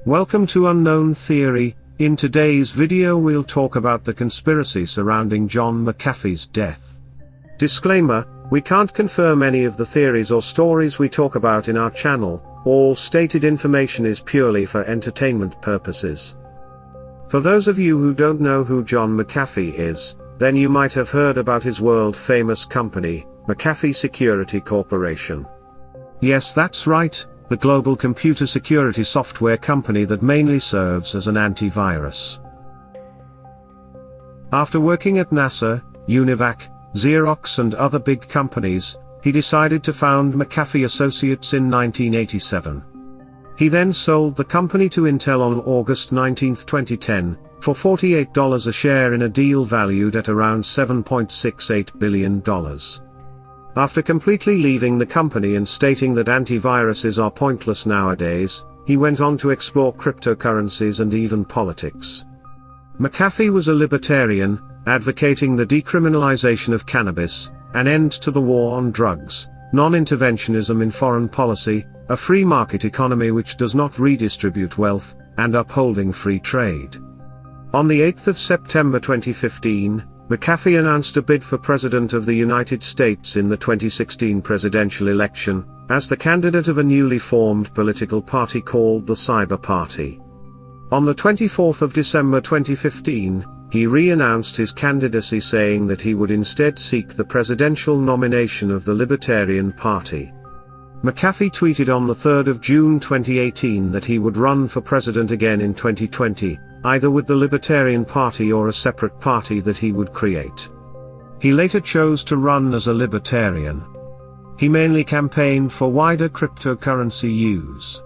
Welcome to Unknown Theory. In today's video we'll talk about the conspiracy surrounding John McAfee's death. Disclaimer: we can't confirm any of the theories or stories we talk about in our channel. All stated information is purely for entertainment purposes. For those of you who don't know who John McAfee is, then you might have heard about his world-famous company, McAfee Security Corporation. Yes, that's right. The global computer security software company that mainly serves as an antivirus. After working at NASA, Univac, Xerox and other big companies, he decided to found McAfee Associates in 1987. He then sold the company to Intel on August 19, 2010, for $48 a share in a deal valued at around $7.68 billion. After completely leaving the company and stating that antiviruses are pointless nowadays, he went on to explore cryptocurrencies and even politics. McAfee was a libertarian, advocating the decriminalization of cannabis, an end to the war on drugs, non-interventionism in foreign policy, a free market economy which does not redistribute wealth, and upholding free trade. On the 8th of September 2015, McAfee announced a bid for President of the United States in the 2016 presidential election, as the candidate of a newly formed political party called the Cyber Party. On the 24th of December 2015, he re-announced his candidacy, saying that he would instead seek the presidential nomination of the Libertarian Party. McAfee tweeted on the 3rd of June 2018 that he would run for president again in 2020, either with the Libertarian Party or a separate party that he would create. He later chose to run as a libertarian. He mainly campaigned for wider cryptocurrency use.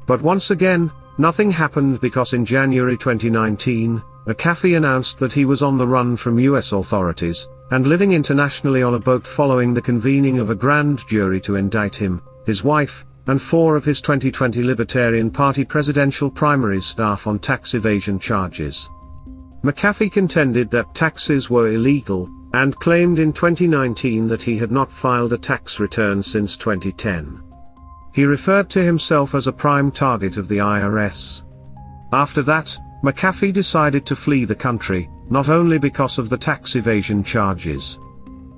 But once again, nothing happened, because in January 2019, McAfee announced that he was on the run from U.S. authorities, and living internationally on a boat following the convening of a grand jury to indict him, his wife, and 4 of his 2020 Libertarian Party presidential primaries staff on tax evasion charges. McAfee contended that taxes were illegal, and claimed in 2019 that he had not filed a tax return since 2010. He referred to himself as a prime target of the IRS. After that, McAfee decided to flee the country, not only because of the tax evasion charges.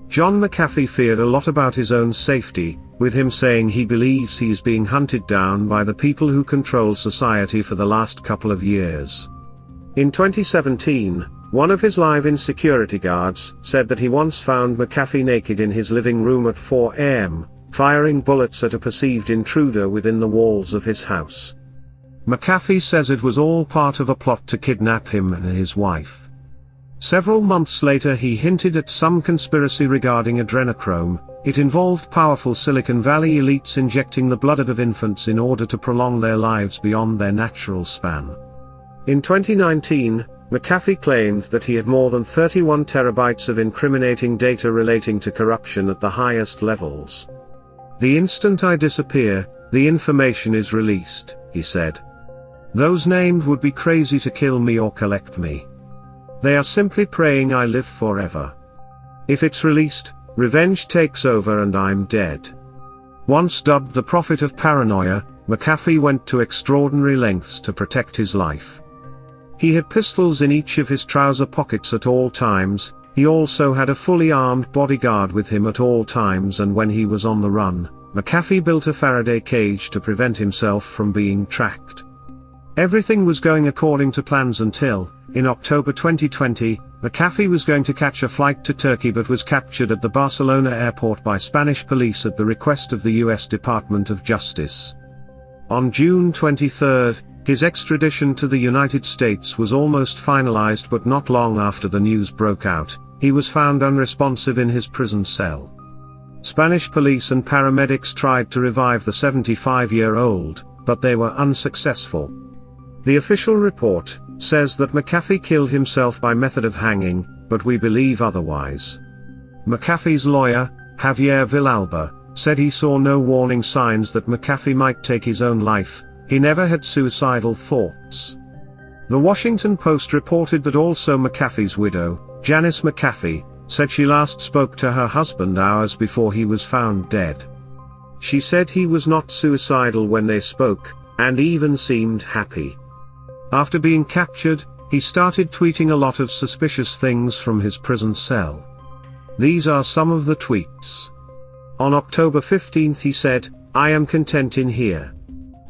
John McAfee feared a lot about his own safety, with him saying he believes he is being hunted down by the people who control society for the last couple of years. In 2017, one of his live-in security guards said that he once found McAfee naked in his living room at 4 a.m., firing bullets at a perceived intruder within the walls of his house. McAfee says it was all part of a plot to kidnap him and his wife. Several months later he hinted at some conspiracy regarding adrenochrome. It involved powerful Silicon Valley elites injecting the blood of infants in order to prolong their lives beyond their natural span. In 2019, McAfee claimed that he had more than 31 terabytes of incriminating data relating to corruption at the highest levels. "The instant I disappear, the information is released," he said. "Those named would be crazy to kill me or collect me. They are simply praying I live forever. If it's released, revenge takes over and I'm dead." Once dubbed the prophet of paranoia, McAfee went to extraordinary lengths to protect his life. He had pistols in each of his trouser pockets at all times. He also had a fully armed bodyguard with him at all times, and when he was on the run, McAfee built a Faraday cage to prevent himself from being tracked. Everything was going according to plans until, in October 2020, McAfee was going to catch a flight to Turkey but was captured at the Barcelona airport by Spanish police at the request of the U.S. Department of Justice. On June 23, his extradition to the United States was almost finalized, but not long after the news broke out, he was found unresponsive in his prison cell. Spanish police and paramedics tried to revive the 75-year-old, but they were unsuccessful. The official report says that McAfee killed himself by method of hanging, but we believe otherwise. McAfee's lawyer, Javier Villalba, said he saw no warning signs that McAfee might take his own life. He never had suicidal thoughts. The Washington Post reported that also McAfee's widow, Janice McAfee, said she last spoke to her husband hours before he was found dead. She said he was not suicidal when they spoke, and even seemed happy. After being captured, he started tweeting a lot of suspicious things from his prison cell. These are some of the tweets. On October 15th he said, "I am content in here."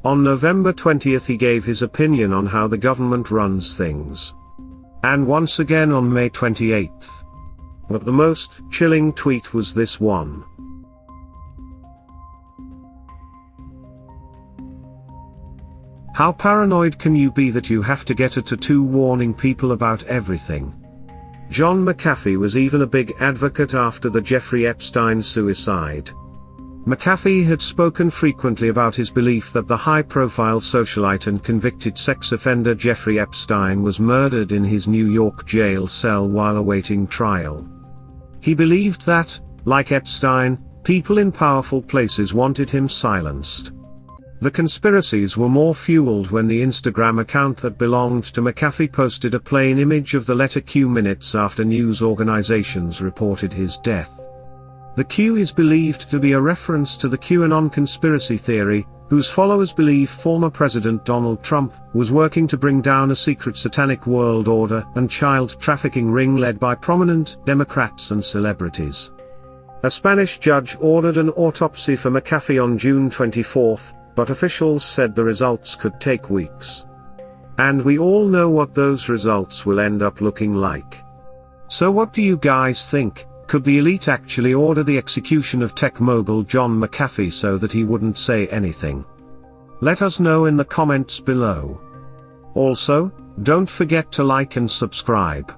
On November 20th he gave his opinion on how the government runs things. And once again on May 28th. But the most chilling tweet was this one. How paranoid can you be that you have to get a tattoo warning people about everything? John McAfee was even a big advocate after the Jeffrey Epstein suicide. McAfee had spoken frequently about his belief that the high-profile socialite and convicted sex offender Jeffrey Epstein was murdered in his New York jail cell while awaiting trial. He believed that, like Epstein, people in powerful places wanted him silenced. The conspiracies were more fueled when the Instagram account that belonged to McAfee posted a plain image of the letter Q minutes after news organizations reported his death. The Q is believed to be a reference to the QAnon conspiracy theory, whose followers believe former President Donald Trump was working to bring down a secret satanic world order and child trafficking ring led by prominent Democrats and celebrities. A Spanish judge ordered an autopsy for McAfee on June 24, but officials said the results could take weeks. And we all know what those results will end up looking like. So what do you guys think? Could the elite actually order the execution of tech mogul John McAfee so that he wouldn't say anything? Let us know in the comments below. Also, don't forget to like and subscribe.